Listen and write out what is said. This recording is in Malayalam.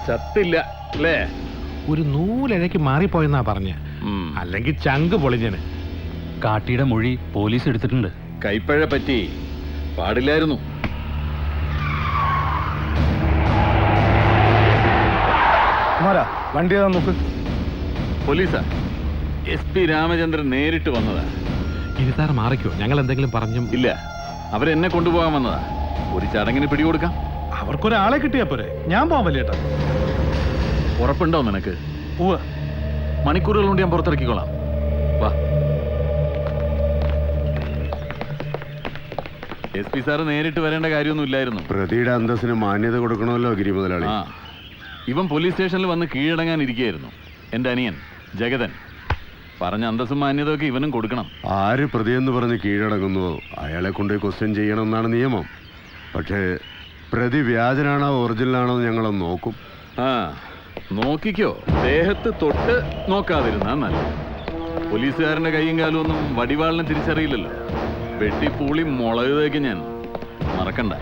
ചത്തില്ല അല്ലേ? ഒരു നൂലിഴയ്ക്ക് മാറിപ്പോയെന്നാ പറഞ്ഞ, അല്ലെങ്കിൽ ചങ്ക് പൊളിഞ്ഞന്. കാട്ടിയുടെ മൊഴി പോലീസ് എടുത്തിട്ടുണ്ട്. കൈപ്പഴ പറ്റി പാടില്ലായിരുന്നു. വണ്ടി നോക്ക്. പോലീസാ? SP രാമചന്ദ്രൻ നേരിട്ട് വന്നതാ. ഇനി സാർ മാറിക്കോ, ഞങ്ങൾ എന്തെങ്കിലും പറഞ്ഞും. ഇല്ല, അവരെന്നെ കൊണ്ടുപോകാൻ വന്നതാ. ഒരു ചടങ്ങിന് പിടികൊടുക്കാം. അവർക്കൊരാളെ കിട്ടിയാ പോരെ, ഞാൻ പോവാൻ വലിയേട്ടാ. ഉറപ്പുണ്ടോ നിനക്ക്? മണിക്കൂറുകൾ കൊണ്ട് ഞാൻ പുറത്തിറക്കിക്കോളാം. വാ. SP സാറ് നേരിട്ട് വരേണ്ട കാര്യമൊന്നും ഇല്ലായിരുന്നു. പ്രതിയുടെ അന്തസ്സിന് മാന്യത കൊടുക്കണമല്ലോ ഗിരി മുതലാളി. ഇവൻ പോലീസ് സ്റ്റേഷനിൽ വന്ന് കീഴടങ്ങാൻ ഇരിക്കുകയായിരുന്നു. എൻ്റെ അനിയൻ ജഗതൻ. പറഞ്ഞ അന്തസ്സും മാന്യതയൊക്കെ ഇവനും കൊടുക്കണം. ആര് പ്രതിയെന്ന് പറഞ്ഞ് കീഴടങ്ങുന്നുവോ അയാളെ കൊണ്ട് ക്വസ്റ്റ്യൻ ചെയ്യണമെന്നാണ് നിയമം. പക്ഷേ പ്രതി വ്യാജനാണോ ഒറിജിനലാണോ ഞങ്ങളൊന്ന് നോക്കും. നോക്കിക്കോ. ദേഹത്ത് തൊട്ട് നോക്കാതിരുന്നാ നല്ല. പോലീസുകാരൻ്റെ കൈയും കാലും ഒന്നും വടിവാളിനെ തിരിച്ചറിയില്ലല്ലോ. വെട്ടിപ്പൂളി മുളക് തേക്ക് ഞാൻ. മറക്കണ്ട.